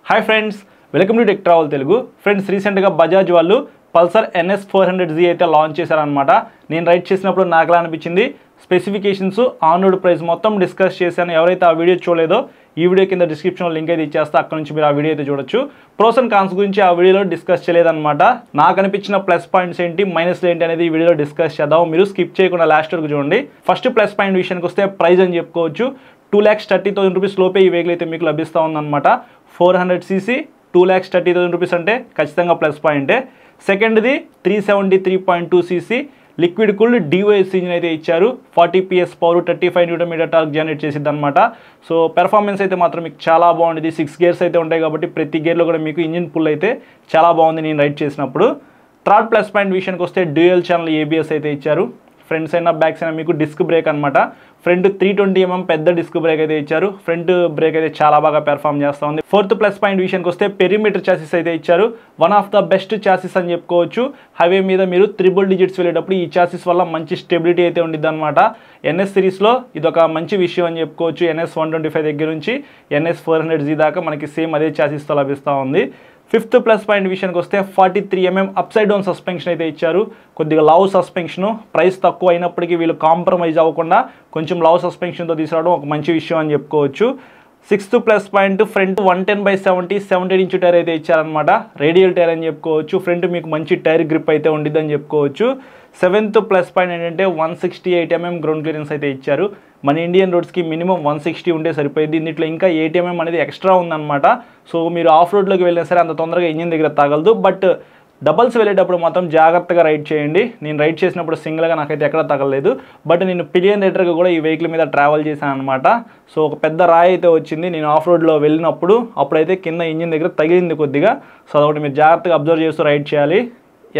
Hi friends, welcome to tech travel Telugu. Friends, రీసెంట్గా బజాజ్ వాళ్ళు Pulsar NS 400Z అయితే launch చేశారనమాట. నేను రైడ్ చేసినప్పుడు నాకు ఎలా అనిపించింది, స్పెసిఫికేషన్స్, ఆన్ రోడ్ ప్రైస్ మొత్తం డిస్కస్ చేశాను. ఎవరైతే ఆ వీడియో చూడలేదో ఈ వీడియో కింద డిస్క్రిప్షన్లో లింక్ అయితే ఇచ్చేస్తా, అక్కడ నుంచి మీరు ఆ వీడియో అయితే చూడొచ్చు. ప్రోస్ అండ్ కాన్స్ గురించి ఆ వీడియోలో డిస్కస్ చేయలేదన్నమాట. నాకు అనిపించిన ప్లస్ పాయింట్స్ ఏంటి, మైనస్లు ఏంటి అనేది ఈ వీడియోలో డిస్కస్ చేద్దాం. మీరు స్కిప్ చేయకుండా లాస్ట్ వరకు చూడండి. ఫస్ట్ ప్లస్ పాయింట్ విషయానికి వస్తే ప్రైస్ అని చెప్పుకోవచ్చు. 2,30,000 రూపీస్ లోపే ఈ వెహికల్ అయితే మీకు లభిస్తూ ఉందన్నమాట. 400cc 2,30,000 రూపీస్ అంటే ఖచ్చితంగా ప్లస్ పాయింటే. సెకండ్ది 373.2cc liquid cooled DOS engine అయితే ఇచ్చారు. 40 PS power, 35 Nm torque generate చేసిద్ది అనమాట. సో పెర్ఫార్మెన్స్ అయితే మాత్రం మీకు చాలా బాగుంది. 6 గేర్స్ అయితే ఉంటాయి కాబట్టి ప్రతి గేర్లో కూడా మీకు ఇంజిన్ పుల్ అయితే చాలా బాగుంది నేను రైడ్ చేసినప్పుడు. థర్డ్ ప్లస్ పాయింట్ విషయానికి వస్తే డ్యూయల్ ఛానల్ ABS అయితే ఇచ్చారు. ఫ్రంట్స్ అయినా బ్యాక్స్ అయినా మీకు డిస్క్ బ్రేక్ అనమాట. ఫ్రంట్ 320mm పెద్ద డిస్క్ బ్రేక్ అయితే ఇచ్చారు. ఫ్రంట్ బ్రేక్ అయితే చాలా బాగా పెర్ఫామ్ చేస్తూ ఉంది. ఫోర్త్ ప్లస్ పాయింట్ విషయానికి వస్తే పెరిమీటర్ చాసిస్ అయితే ఇచ్చారు. One of the best chassis అని చెప్పుకోవచ్చు. హైవే మీద మీరు 3 digits వెళ్ళేటప్పుడు ఈ చాసిస్ వల్ల మంచి స్టెబిలిటీ అయితే ఉండిద్ది అనమాట. NS సిరీస్లో ఇది ఒక మంచి విషయం అని చెప్పుకోవచ్చు. NS 125 దగ్గర నుంచి NS 400Z దాకా మనకి సేమ్ అదే చాసిస్తో లభిస్తూ ఉంది. ఫిఫ్త్ ప్లస్ పాయింట్ విషయానికి వస్తే 43mm అప్సైడ్ డౌన్ సస్పెన్షన్ అయితే ఇచ్చారు. కొద్దిగా లావ్ సస్పెన్షను, ప్రైస్ తక్కువ అయినప్పటికీ వీళ్ళు కాంప్రమైజ్ అవ్వకుండా కొంచెం లావ్ సస్పెన్షన్తో తీసుకురావడం ఒక మంచి విషయం అని చెప్పుకోవచ్చు. Sixth plus point front 110/70 17" tyre అయితే ఇచ్చారనమాట. రేడియల్ టైర్ అని చెప్పుకోవచ్చు. ఫ్రంట్ మీకు మంచి టైర్ గ్రిప్ అయితే ఉండిద్దని చెప్పుకోవచ్చు. సెవెంత్ ప్లస్ పాయింట్ ఏంటంటే 168mm గ్రౌండ్ క్లియరెన్స్ అయితే ఇచ్చారు. మన ఇండియన్ రోడ్స్కి మినిమం 160 ఉంటే సరిపోయింది. దీంట్లో ఇంకా 8mm అనేది ఎక్స్ట్రా ఉందన్నమాట. సో మీరు ఆఫ్ రోడ్లోకి వెళ్ళినా సరే అంత తొందరగా ఇంజిన్ దగ్గర తగలదు. బట్ డబల్స్ వెళ్ళేటప్పుడు మాత్రం జాగ్రత్తగా రైడ్ చేయండి. నేను రైడ్ చేసినప్పుడు సింగిల్గా నాకైతే ఎక్కడ తగలలేదు. బట్ నేను పిలియన్ రైడర్గా కూడా ఈ వెహికల్ మీద ట్రావెల్ చేశాను అనమాట. సో ఒక పెద్ద రాయి అయితే వచ్చింది నేను ఆఫ్ రోడ్లో వెళ్ళినప్పుడు. అప్పుడైతే కింద ఇంజిన్ దగ్గర తగిలింది కొద్దిగా. సో అదొకటి మీరు జాగ్రత్తగా అబ్జర్వ్ చేస్తూ రైడ్ చేయాలి.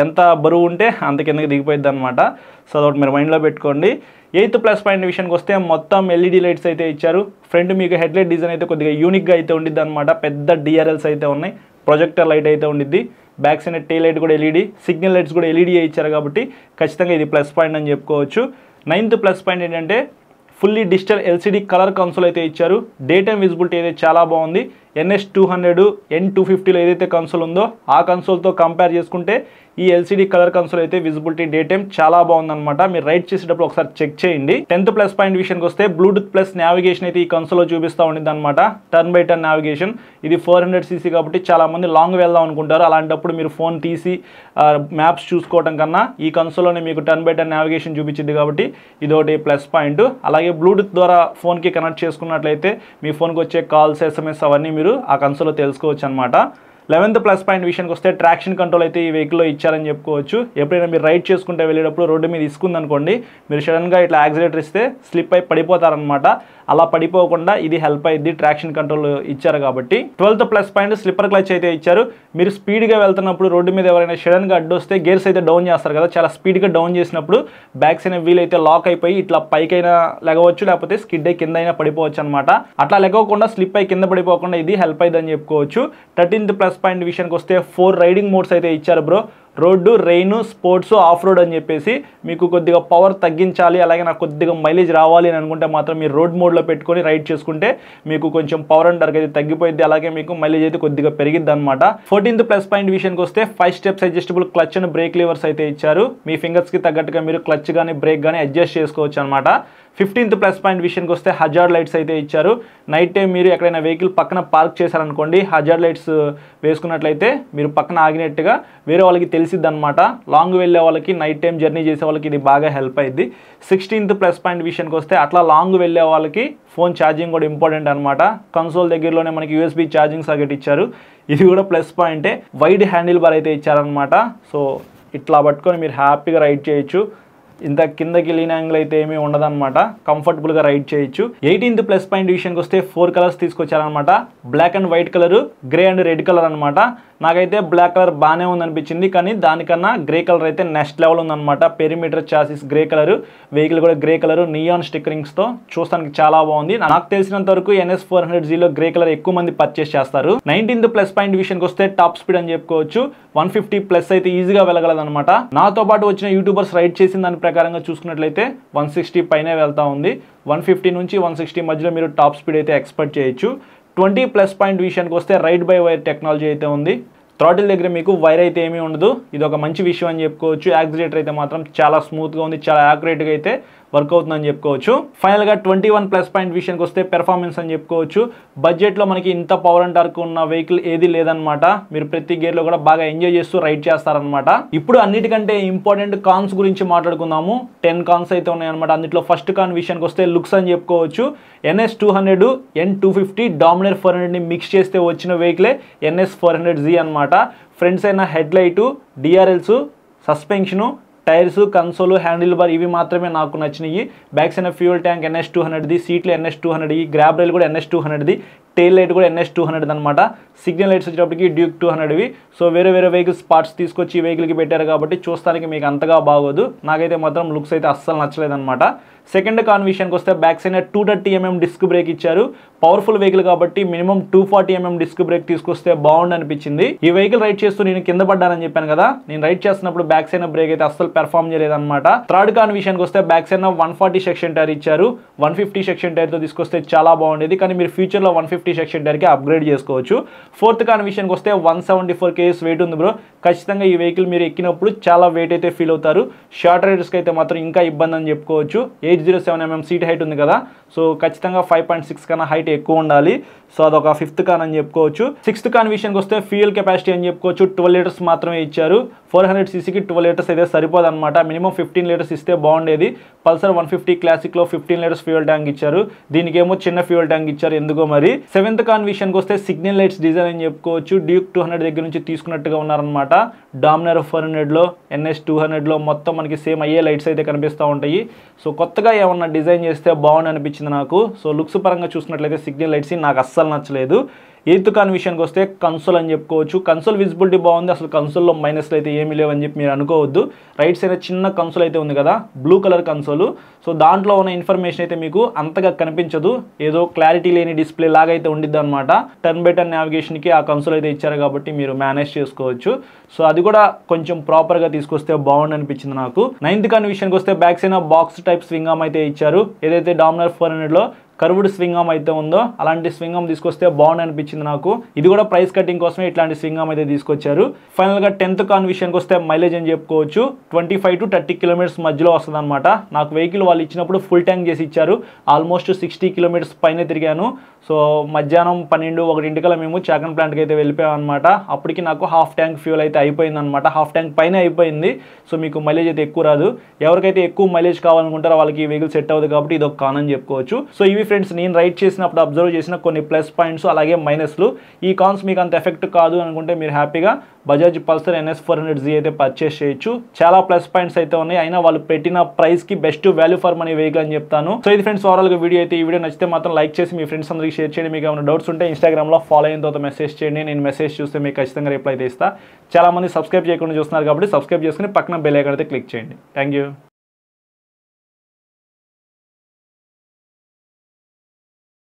ఎంత బరువు ఉంటే అంత కిందకి దిగిపోయింది అనమాట. సో అదొకటి మీరు మైండ్లో పెట్టుకోండి. ఎయిత్ ప్లస్ పాయింట్ విషయానికి వస్తే మొత్తం LED లైట్స్ అయితే ఇచ్చారు. ఫ్రంట్ మీకు హెడ్లైట్ డిజైన్ అయితే కొద్దిగా యూనిక్గా అయితే ఉండిద్ది అనమాట. పెద్ద DRLs అయితే ఉన్నాయి. ప్రొజెక్టర్ లైట్ అయితే ఉండిద్ది. బ్యాక్ సైడ్ టెయిల్ లైట్ కూడా LED, సిగ్నల్ లైట్స్ కూడా LED ఇచ్చారు కాబట్టి ఖచ్చితంగా ఇది ప్లస్ పాయింట్ అని చెప్పుకోవచ్చు. నైన్త్ ప్లస్ పాయింట్ ఏంటంటే fully digital LCD colour console అయితే ఇచ్చారు. డే టైమ్ విజిబిలిటీ అయితే చాలా బాగుంది. NS 200 N250లో ఏదైతే కన్సోల్ ఉందో ఆ కన్సోల్తో కంపేర్ చేసుకుంటే ఈ LCD కలర్ కన్సోల్ అయితే విజిబిలిటీ డే టైమ్ చాలా బాగుందన్నమాట. మీరు రైడ్ చేసేటప్పుడు ఒకసారి చెక్ చేయండి. 10th ప్లస్ పాయింట్ విషయానికి వస్తే బ్లూటూత్ ప్లస్ నావిగేషన్ అయితే ఈ కన్సోల్లో చూపిస్తూ ఉండిద్ది అనమాట. Turn by turn navigation. ఇది 400cc కాబట్టి చాలా మంది లాంగ్ వెళ్దాం అనుకుంటారు. అలాంటప్పుడు మీరు ఫోన్ తీసి మ్యాప్స్ చూసుకోవడం కన్నా ఈ కన్సోల్లోనే మీకు టర్న్ బై టర్న్ నావిగేషన్ చూపించింది కాబట్టి ఇదొకటి ప్లస్ పాయింట్. అలాగే బ్లూటూత్ ద్వారా ఫోన్కి కనెక్ట్ చేసుకున్నట్లయితే మీ ఫోన్కి వచ్చే కాల్స్, SMS అవన్నీ మీరు ఆ కన్సోల్లో తెలుసుకోవచ్చు అనమాట. 11th ప్లస్ పాయింట్ విషయానికి వస్తే ట్రాక్షన్ కంట్రోల్ అయితే ఈ వెహికల్లో ఇచ్చారని చెప్పుకోవచ్చు. ఎప్పుడైనా మీరు రైడ్ చేసుకుంటే వెళ్ళేటప్పుడు రోడ్డు మీద ఇసుకుందనుకోండి, మీరు సడన్గా ఇట్లా యాక్సిలేటర్ ఇస్తే స్లిప్ అయి పడిపోతారనమాట. అలా పడిపోకుండా ఇది హెల్ప్ అయ్యింది, ట్రాక్షన్ కంట్రోల్ ఇచ్చారు కాబట్టి. 12th plus point slipper clutch అయితే ఇచ్చారు. మీరు స్పీడ్గా వెళ్తున్నప్పుడు రోడ్డు మీద ఎవరైనా సడన్గా అడ్డు వస్తే గేర్స్ అయితే డౌన్ చేస్తారు కదా, చాలా స్పీడ్గా డౌన్ చేసినప్పుడు బ్యాక్స్ అయిన వీల్ అయితే లాక్ అయిపోయి ఇట్లా పైకైనా లెగవచ్చు, లేకపోతే స్కిడ్ అయి కింద అయినా పడిపోవచ్చు అనమాట. అట్లా లెగవకుండా స్లిప్ అయి కింద పడిపోకుండా ఇది హెల్ప్ అయ్యిందని చెప్పుకోవచ్చు. 13th ప్లస్ పాయింట్ విషయానికి వస్తే 4 రైడింగ్ మోడ్స్ అయితే ఇచ్చారు bro. Road, rain, sports, of road అని చెప్పేసి మీకు కొద్దిగా పవర్ తగ్గించాలి, అలాగే నాకు కొద్దిగా మైలేజ్ రావాలి అని అనుకుంటే మాత్రం మీరు రోడ్ మోడ్లో పెట్టుకొని రైడ్ చేసుకుంటే మీకు కొంచెం పవర్ అండ్ వర్క్ అయితే తగ్గిపోయింది, అలాగే మీకు మైలేజ్ అయితే కొద్దిగా పెరిగిద్ది అనమాట. 14th ప్లస్ పాయింట్ విషయానికి వస్తే 5 steps adjustable clutch and break levers అయితే ఇచ్చారు. మీ ఫింగర్స్కి తగ్గట్టుగా మీరు క్లచ్ కానీ బ్రేక్ కానీ అడ్జస్ట్ చేసుకోవచ్చు అనమాట. 15th ప్లస్ పాయింట్ విషయానికి వస్తే హజార్డ్ లైట్స్ అయితే ఇచ్చారు. నైట్ టైం మీరు ఎక్కడైనా వెహికల్ పక్కన పార్క్ చేశారనుకోండి, హజార్డ్ లైట్స్ వేసుకున్నట్లయితే మీరు పక్కన ఆగినట్టుగా వేరే వాళ్ళకి తెలిసిద్ది అనమాట. లాంగ్ వెళ్ళే వాళ్ళకి, నైట్ టైం జర్నీ చేసే వాళ్ళకి ఇది బాగా హెల్ప్ అయ్యింది. 16th ప్లస్ పాయింట్ విషయానికి వస్తే అట్లా లాంగ్ వెళ్ళే వాళ్ళకి ఫోన్ ఛార్జింగ్ కూడా ఇంపార్టెంట్ అనమాట. కన్సోల్ దగ్గరలోనే మనకి USB ఛార్జింగ్ సాకెట్ ఇచ్చారు. ఇది కూడా ప్లస్ పాయింటే. వైడ్ హ్యాండిల్ బార్ అయితే ఇచ్చారనమాట. సో ఇట్లా పట్టుకొని మీరు హ్యాపీగా రైడ్ చేయొచ్చు. ఇంత కిందకి లీన్ యాంగిల్ అయితే ఏమీ ఉండదన్నమాట. కంఫర్టబుల్గా రైడ్ చేయొచ్చు. 18th ప్లస్ పాయింట్ విషయానికి వస్తే 4 కలర్స్ తీసుకొచ్చారనమాట. Black and white colour, grey and red colour అనమాట. నాకైతే బ్లాక్ కలర్ బాగానే ఉందనిపించింది, కానీ దానికన్నా గ్రే కలర్ అయితే నెక్స్ట్ లెవెల్ ఉందన్నమాట. Perimeter chassis grey colour, vehicle కూడా గ్రే కలర్, నియాన్ స్టిక్కరింగ్స్తో చూస్తానికి చాలా బాగుంది. నాకు తెలిసినంత వరకు NS 400Zలో గ్రే కలర్ ఎక్కువ మంది పర్చేస్ చేస్తారు. 19th ప్లస్ పాయింట్ విషయానికి వస్తే టాప్ స్పీడ్ అని చెప్పుకోవచ్చు. 150+ అయితే ఈజీగా వెళ్ళగలదన్నమాట. నాతో పాటు వచ్చిన యూట్యూబర్స్ రైడ్ చేసిన దాని ప్రకారంగా చూసుకున్నట్లయితే 160 పైనే వెళ్తా ఉంది. 150 నుంచి 160 మధ్యలో మీరు టాప్ స్పీడ్ అయితే ఎక్స్పెక్ట్ చేయొచ్చు. 20 ప్లస్ పాయింట్ విషయానికి వస్తే రైడ్ బై వైర్ టెక్నాలజీ అయితే ఉంది. థ్రాటిల్ దగ్గర మీకు వైర్ అయితే ఏమీ ఉండదు, ఇది ఒక మంచి విషయం అని చెప్పుకోవచ్చు. యాక్సిలేటర్ అయితే మాత్రం చాలా స్మూత్గా ఉంది, చాలా యాక్యురేట్గా అయితే వర్క్ అవుతుందని చెప్పుకోవచ్చు. ఫైనల్గా 21 ప్లస్ పాయింట్ విషయానికి వస్తే పెర్ఫార్మెన్స్ అని చెప్పుకోవచ్చు. బడ్జెట్లో మనకి ఇంత పవర్ అండ్ టార్క్ ఉన్న వెహికల్ ఏది లేదనమాట. మీరు ప్రతి గేర్లో కూడా బాగా ఎంజాయ్ చేస్తూ రైడ్ చేస్తారనమాట. ఇప్పుడు అన్నిటికంటే ఇంపార్టెంట్ కాన్స్ గురించి మాట్లాడుకుందాము. 10 కాన్స్ అయితే ఉన్నాయన్నమాట. అందులో ఫస్ట్ కాన్ విషయానికి వస్తే లుక్స్ అని చెప్పుకోవచ్చు. NS200 N250 డామినర్ 400ని మిక్స్ చేస్తే వచ్చిన వెహికలే NS400Z అనమాట. ఫ్రంట్స్ అయిన head light, DRLs, suspension, tyres, console, handle bar ఇవి మాత్రమే నాకు నచ్చినాయి. బ్యాక్స్ అయిన ఫ్యూయల్ ట్యాంక్ NS200ది, సీట్లు NS200, గ్రాబ్ రైల్ కూడా NS200ది, టెయిల్ లైట్ కూడా NS200 అనమాట. సిగ్నల్ లైట్స్ వచ్చేటప్పటికి డ్యూక్ 200వి. సో వేరే వెహికల్స్ పార్ట్స్ తీసుకొచ్చి ఈ వెహికల్కి పెట్టారు కాబట్టి చూస్తానికి మీకు అంతగా బాగోదు. నాకైతే మాత్రం లుక్స్ అయితే అస్సలు నచ్చలేదన్నమాట. సెకండ్ కాన్ విషయానికి వస్తే back side 230mm disc brake ఇచ్చారు. పవర్ఫుల్ వెహికల్ కాబట్టి మినిమం 240mm డిస్క్ బ్రేక్ తీసుకొస్తే బాగుండు అనిపించింది. ఈ వెహికల్ రైడ్ చేస్తూ నేను కింద పడ్డానని చెప్పాను కదా, నేను రైడ్ చేస్తున్నప్పుడు బ్యాక్ సైడ్ బ్రేక్ అయితే అస్సలు పెర్ఫామ్ చేయలేదన్నమాట. థర్డ్ కాన్ విషయానికి వస్తే బ్యాక్ సైడ్ 140 సెక్షన్ టైర్ ఇచ్చారు. 150 సెక్షన్ టైర్తో తీసుకొస్తే చాలా బాగుండేది, కానీ మీరు ఫ్యూచర్లో 150 సెక్షన్ టైర్కి అప్గ్రేడ్ చేసుకోవచ్చు. ఫోర్త్ కాన్ విషయానికి వస్తే 174 kg వెయిట్ ఉంది బ్రో. ఖచ్చితంగా ఈ వెహికల్ మీరు ఎక్కినప్పుడు చాలా వెయిట్ అయితే ఫీల్ అవుతారు. షార్ట్ రైడర్స్కి అయితే మాత్రం ఇంకా ఇబ్బంది అని చెప్పుకోవచ్చు. 807mm సీట్ హైట్ ఉంది కదా, సో ఖచ్చితంగా 5.6 కన్నా హైట్ ఎక్కువ ఉండాలి. సో అదొక ఫిఫ్త్ కాన్ అని చెప్పుకోవచ్చు. సిక్స్త్ కాన్ విషయానికి వస్తే ఫ్యూయల్ కెపాసిటీ అని చెప్పుకోవచ్చు. 12 లీటర్స్ మాత్రమే ఇచ్చారు. 400cc 12 లీటర్స్ అయితే సరిపోదు అనమాట. మినిమం 15 లీటర్స్ ఇస్తే బాగుండేది. పల్సర్ 150 క్లాసిక్లో 15 లీటర్స్ ఫ్యూయల్ ట్యాంక్ ఇచ్చారు, దీనికేమో చిన్న ఫ్యూయల్ ట్యాంక్ ఇచ్చారు ఎందుకో మరి. సెవెంత్ కాన్ విషయానికి వస్తే సిగ్నల్ లైట్స్ డిజైన్ అని చెప్పుకోవచ్చు. డ్యూక్ 200 దగ్గర నుంచి తీసుకున్నట్టుగా ఉన్నారనమాట. డామినర్ 400లో, NS200లో మొత్తం మనకి సేమ్ అయ్యే లైట్స్ అయితే కనిపిస్తూ ఉంటాయి. సో కొత్తగా ఏమన్నా డిజైన్ చేస్తే బాగుంది అనిపించింది నాకు. సో లుక్స్ పరంగా చూసినట్లయితే సిగ్నల్ లైట్స్ నాకు అస్సలు నచ్చలేదు. ఎయిత్ కాన్ విషయానికి వస్తే కన్సోల్ అని చెప్పుకోవచ్చు. కన్సోల్ విజిబిలిటీ బాగుంది, అసలు కన్సోల్లో మైనస్లు అయితే ఏమీ లేవని చెప్పి మీరు అనుకోవద్దు. రైట్ సైడ్ చిన్న కన్సోల్ అయితే ఉంది కదా, బ్లూ కలర్ కన్సోల్. సో దాంట్లో ఉన్న ఇన్ఫర్మేషన్ అయితే మీకు అంతగా కనిపించదు, ఏదో క్లారిటీ లేని డిస్ప్లే లాగా అయితే ఉండిద్ది అనమాట. టర్న్ బై టర్న్ నావిగేషన్కి ఆ కన్సోల్ అయితే ఇచ్చారు కాబట్టి మీరు మేనేజ్ చేసుకోవచ్చు. సో అది కూడా కొంచెం ప్రాపర్గా తీసుకొస్తే బాగుండు అనిపించింది నాకు. నైన్త్ కాన్ విషయానికి వస్తే back side box type swing arm అయితే ఇచ్చారు. ఏదైతే డామినర్ 400లో కర్వ్డ్ స్వింగ్ ఆర్మ్ అయితే ఉందో అలాంటి స్వింగ్ ఆర్మ్ తీసుకొస్తే బాగుంది అనిపించింది నాకు. ఇది కూడా ప్రైస్ కటింగ్ కోసమే ఇట్లాంటి స్వింగ్ ఆర్మ్ అయితే తీసుకొచ్చారు. ఫైనల్గా 10th కాన్ విషయానికి వస్తే మైలేజ్ అని చెప్పుకోవచ్చు. 25 to 30 కిలోమీటర్స్ మధ్యలో వస్తుంది అనమాట. నాకు వెహికల్ వాళ్ళు ఇచ్చినప్పుడు ఫుల్ ట్యాంక్ చేసి ఇచ్చారు. ఆల్మోస్ట్ 60 కిలోమీటర్స్ పైన తిరిగాను. సో మధ్యాహ్నం 12-1 మేము చాకన్ ప్లాంట్కి అయితే వెళ్ళిపోయాం అనమాట. అప్పటికి నాకు హాఫ్ ట్యాంక్ ఫ్యూల్ అయితే అయిపోయింది అనమాట. హాఫ్ ట్యాంక్ పైన అయిపోయింది. సో మీకు మైలేజ్ అయితే ఎక్కువ రాదు. ఎవరికైతే ఎక్కువ మైలేజ్ కావాలనుకుంటారో వాళ్ళకి ఈ వెహికల్ సెట్ అవుతుంది కాబట్టి ఇది ఒక కాన్ అని చెప్పుకోవచ్చు. సో ఇవి ఫ్రెండ్స్ నేను రైడ్ చేసినప్పుడు అబ్జర్వ్ చేసిన కొన్ని ప్లస్ పాయింట్స్ అలాగే మైనస్లు. ఈ కాన్స్ మీకు అంత ఎఫెక్ట్ కాదు అనుకుంటే మీరు హ్యాపీగా బజాజ్ పల్సర్ NS400Z అయితే పర్చేస్ చేయొచ్చు. చాలా ప్లస్ పాయింట్స్ అయితే ఉన్నాయి, అయినా వాళ్ళు పెట్టిన ప్రైస్కి best value for money vehicle అని చెప్తాను. సో ఇది ఫ్రెండ్స్ ఓవరాల్గా వీడియో అయితే. ఈ వీడియో నచ్చితే మాత్రం లైక్ చేసి మీ ఫ్రెండ్స్ అందరికీ షేర్ చేయండి. మీకు ఏమైనా డౌట్స్ ఉంటే ఇన్స్టాగ్రామ్లో ఫాలో అయిన తర్వాత మెసేజ్ చేయండి. నేను మెసేజ్ చూస్తే మీకు ఖచ్చితంగా రిప్లై అయితే ఇస్తాను. చాలా మంది సబ్స్క్రైబ్ చేయకుండా చూస్తున్నారు కాబట్టి సబ్స్క్రైబ్ చేసుకుని పక్కన బెల్ ఐకాన్ అయితే క్లిక్ చేయండి. Thank you.